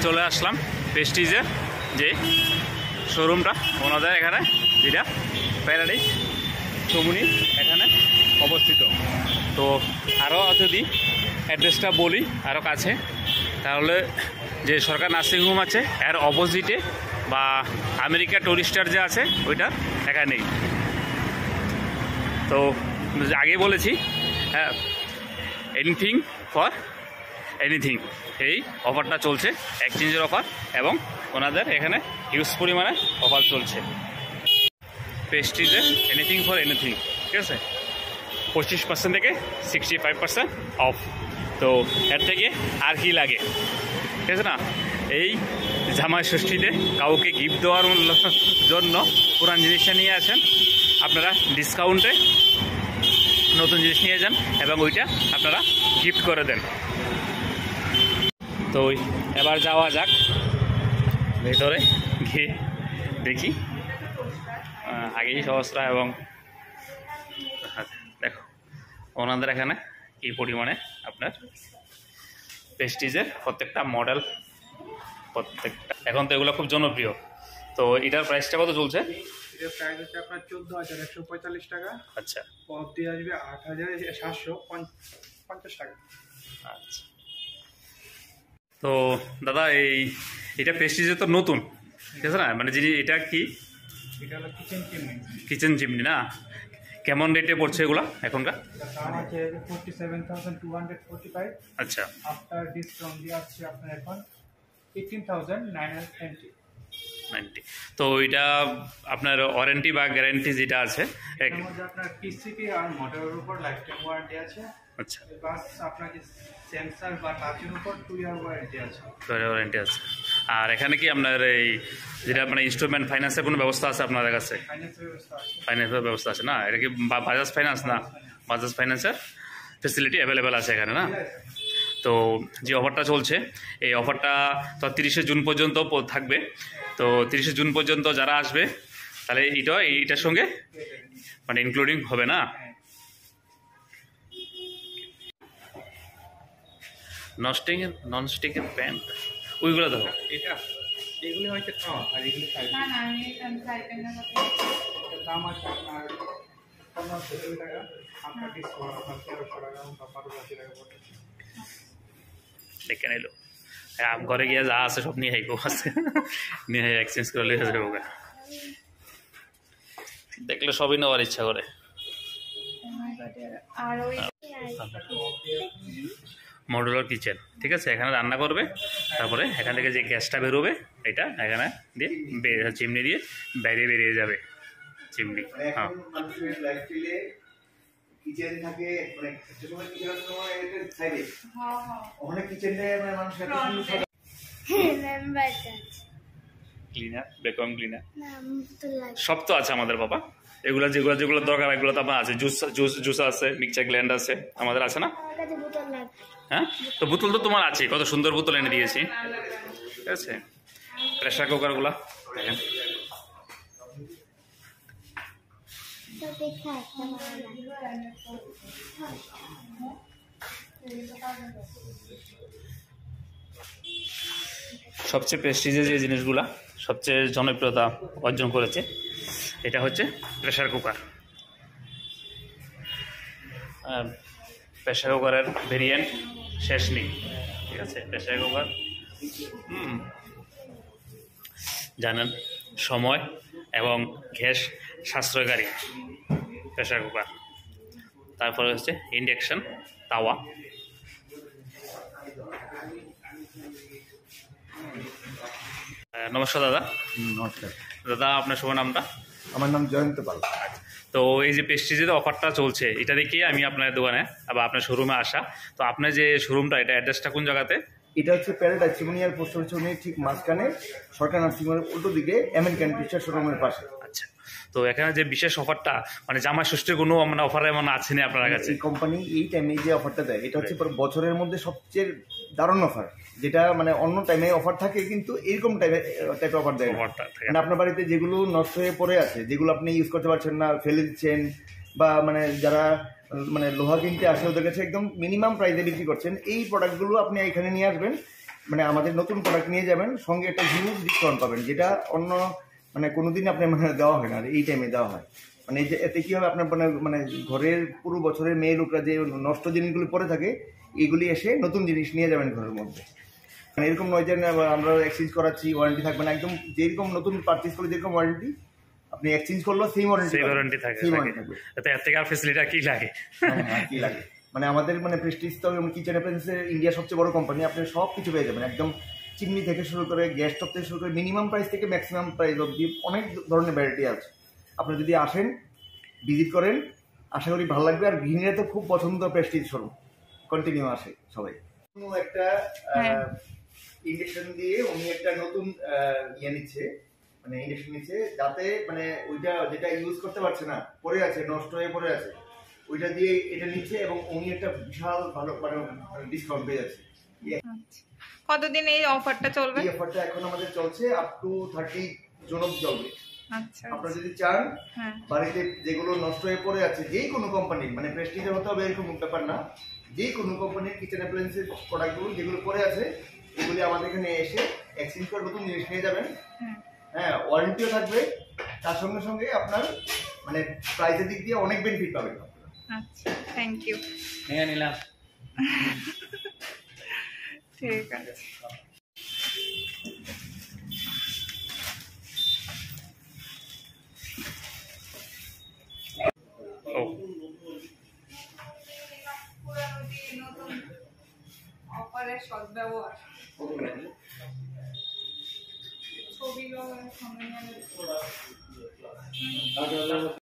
চলে আসলাম প্রেস্টিজের যে শোরুমটা, ওনাদের এখানে যেটা প্যারাডাইস চৌমুহনী এখানে অবস্থিত। তো আরও যদি অ্যাড্রেসটা বলি আরও কাছে, তাহলে যে সরকার নার্সিংহোম আছে এর অপোজিটে বা আমেরিকা টুরিস্টার যে আছে ওইটার এখানেই। তো আগে বলেছি হ্যাঁ, এনিথিং ফর এনিথিং এই অফারটা চলছে, এক্সচেঞ্জের অফার, এবং ওনাদের এখানে হিউজ পরিমাণে অফার চলছে প্রেস্টিজে এনিথিং ফর এনিথিং, ঠিক আছে। 25% থেকে 65% অফ। তো এর থেকে আর কি লাগে, ঠিক আছে না। এই জামাই ষষ্ঠীতে কাউকে গিফট দেওয়ার জন্য পুরান জিনিসটা নিয়ে আসেন, আপনারা ডিসকাউন্টে নতুন জিনিস নিয়ে যান এবং ওইটা আপনারা গিফট করে দেন। তো এবার যাওয়া যাক ভেতরে গিয়ে দেখি আগেই সহস্রা, এবং দেখো ওনাদের এখানে কি পরিমাণে আপনার প্রেস্টিজের প্রত্যেকটা মডেল, প্রত্যেকটা এখন তো এগুলো খুব জনপ্রিয়। তো এটার প্রাইসটা কত চলছে? এটার প্রাইস হচ্ছে আপনার 14,145 টাকা। আচ্ছা, অফ দিয়ে আসবে 8,750 টাকা। আচ্ছা। তো দাদা এটা প্রেস্টিজে তো নতুন, ঠিক আছে না, মানে যিনি এটা কি এটা হলো কিচেন চিমনি। কিচেন চিমনি না, কেমন রেটে পড়ছে এগুলো এখনকার? দাম আছে 47,245। আচ্ছা, আফটার ডিসকাউন্ট দিয়ে আছে আপনার এখন 18,990। তো এটা আপনার ওয়ারেন্টি বা গ্যারান্টি যেটা আছে এর মধ্যে আপনার পিসিপি আর মোটরের উপর লাইফ টাইম ওয়ারেন্টি আছে। আচ্ছা, প্লাস আপনার যে সেন্সর বা টাচের উপর 2 ইয়ার ওয়ারেন্টি আছে। ওয়ারেন্টি আছে। আর এখানে কি আপনার এই যেটা মানে ইনস্টলমেন্ট ফাইন্যান্সের কোনো ব্যবস্থা আছে আপনাদের কাছে? ফাইন্যান্সের ব্যবস্থা আছে। ফাইন্যান্সের ব্যবস্থা আছে না, এটা কি বাজাজ ফাইন্যান্স না? বাজাজ ফাইন্যান্সের ফেসিলিটি অ্যাভেলেবেল আছে এখানে না। তো যে অফারটা চলছে এই অফারটা তো 30শে জুন পর্যন্ত থাকবে। তো 30শে জুন পর্যন্ত যারা আসবে তাহলে এইটার সঙ্গে মানে ইনক্লুডিং হবে না। ননস্টিকের প্যান ওইগুলো দেখো, এগুলি হয়তো কম আর এগুলি দাম আছে আপনার 15,000 টাকা। আপনার ডিসকাউন্ট আপনার 1300 টাকা বা 12,000 টাকা পড়বে। দেখে নিল ঘরে গিয়ে যা আছে সব নিয়ে আইবো, আছে নিয়ে এক্সচেঞ্জ করে লিখে যাবো। দেখলে সবই নেওয়ার ইচ্ছা করে। মডুলার কিচেন, ঠিক আছে, এখানে রান্না করবে, তারপরে এখান থেকে যে গ্যাসটা বেরোবে এটা এখানে দিয়ে চিমনি দিয়ে বাইরে বেরিয়ে যাবে চিমনি। হ্যাঁ, কিচেন থাকে মানে একটা সময় কিচেন আছে তোমার এটা সাইডে ওখানে কিচেনে মানে মানুষ এত সুন্দর ক্লিনার, ভ্যাকুয়াম ক্লিনার সব তো আছে আমাদের বাবা। এগুলো যেগুলো দরকার এগুলো তো আমার আছে। জুস আছে, মিক্সচার গ্ল্যান্ড আছে, আমাদের আছে না? হ্যাঁ, তো বোতল তো তোমার আছে, কত সুন্দর বোতল এনে দিয়েছি, ঠিক আছে। প্রেশার কুকারগুলো দেখেন, সবচেয়ে প্রেস্টিজের যে জিনিসগুলা সবচেয়ে জনপ্রিয়তা অর্জন করেছে এটা হচ্ছে প্রেশার কুকার। প্রেশার কুকারের ভেরিয়েন্ট শেষ নেই, ঠিক আছে। প্রেশার কুকার জানেন সময় এবং গ্যাস সাশ্রয়কারী প্রেশার কুকার। তারপরে হচ্ছে ইন্ডাকশন তাওয়া। নমস্কার দাদা। নমস্কার দাদা, আপনার শুভ নামটা? আমার নাম জয়ন্ত পাল। তো এই যে প্রেস্টিজের অফারটা চলছে এটা দেখি আমি আপনার দোকানে বা আপনার শোরুমে আসা। তো আপনার যে শোরুমটা এটা অ্যাড্রেসটা কোন জায়গাতে? এটা হচ্ছে প্যারাডাইস চিমনিয়ার পোস্ট অফিসের ঠিক মাঝখানে সরকার নার্সিংহোমের উল্টো দিকে আমেরিকান টিচার শোরুমের পাশে। আচ্ছা, তো এখানে যে বিশেষ অফারটা মানে জামাই ষষ্ঠীর কোনো মানে অফার এমন আছে না আপনার কাছে? এই কোম্পানি এই টাইমে যে অফারটা দেয় এটা হচ্ছে বছরের মধ্যে সবচেয়ে দারুণ অফার, যেটা মানে অন্য টাইমে অফার থাকে কিন্তু এরকম টাইপের অফার দেয়। মানে আপনার বাড়িতে যেগুলো নষ্ট হয়ে পড়ে আছে, যেগুলো আপনি ইউজ করতে পারছেন না, ফেলে দিচ্ছেন, বা মানে যারা মানে লোহা কিনতে আসে ওদের কাছে একদম মিনিমাম প্রাইসে বিক্রি করছেন, এই প্রোডাক্টগুলো আপনি এখানে নিয়ে আসবেন, মানে আমাদের নতুন প্রোডাক্ট নিয়ে যাবেন, সঙ্গে একটা হিউজ ডিসকাউন্ট পাবেন, যেটা অন্য মানে কোনোদিন আপনি মানে দেওয়া হয় না, আর এই টাইমে দেওয়া হয়। মানে এই যে এতে কী হবে, আপনার মানে মানে ঘরের পুরো বছরের মেয়ে লোকরা যে নষ্ট জিনিসগুলি পরে থাকে, এইগুলি এসে নতুন জিনিস নিয়ে যাবেন ঘরের মধ্যে। মানে এরকম নয় যে আমরা এক্সচেঞ্জ করাচ্ছি, ওয়ারেন্টি থাকবে না, একদম যেরকম নতুন পারচেজ করলে যেরকম ওয়ারেন্টি, আপনি এক্সচেঞ্জ করলেও সেম ওয়ারেন্টি থাকবে। এর থেকে আর ফেসিলিটি কি লাগে? কি লাগে মানে আমাদের মানে প্রেস্টিজ তো কিচেন অ্যাপ্লায়েন্সের ইন্ডিয়ার সবচেয়ে বড় কোম্পানি, আপনি সব কিছু পেয়ে যাবেন, একদম চিমনি থেকে শুরু করে গ্যাস স্টোভ থেকে শুরু করে মিনিমাম প্রাইস থেকে ম্যাক্সিমাম প্রাইস অবধি অনেক ধরনের ভ্যারাইটি আছে। আপনি যদি আসেন, ভিজিট করেন, আশা করি ভালো লাগবে। আর গৃহিণীরা তো খুব পছন্দ প্রেস্টিজ শোরুম, কন্টিনিউ আসে সবাই। একটা ইন্ডাকশন দিয়ে উনি একটা নতুন ইয়ে নিচ্ছে, মানে ইন্ডাকশন নিচ্ছে, যাতে মানে ওইটা যেটা ইউজ করতে পারছে না, পড়ে আছে, নষ্ট হয়ে পড়ে আছে, ওইটা দিয়ে এটা নিচ্ছে, এবং উনি একটা বিশাল ভালো মানে ডিসকাউন্ট পেয়ে যাচ্ছে। কতদিন এই অফারটা চলবে? এই অফারটা এখন আমাদের চলছে আপ টু 30 জুন অবধি চলবে। আচ্ছা, আপনারা যদি চান, হ্যাঁ, বাড়িতে যেগুলো নষ্ট হয়ে পড়ে আছে, যে কোনো কোম্পানির, মানে প্রেস্টিজের হতে হবে এরকম ব্যাপার না, যে কোনো কোম্পানির কিচেন অ্যাপ্লায়েন্সের প্রোডাক্টগুলো যেগুলো পড়ে আছে, এগুলি আমাদের এখানে এসে এক্সচেঞ্জ করে নতুন জিনিস নিয়ে যাবেন। হ্যাঁ, ওয়ারেন্টিও থাকবে, তার সঙ্গে সঙ্গে আপনার মানে প্রাইসের দিক দিয়ে অনেক বেনিফিট পাবেন। আচ্ছা, থ্যাংক ইউ। নিয়ে নিলাম। ঠিক আছে। অফারের সদ্ব্যবহার ছবিগুলো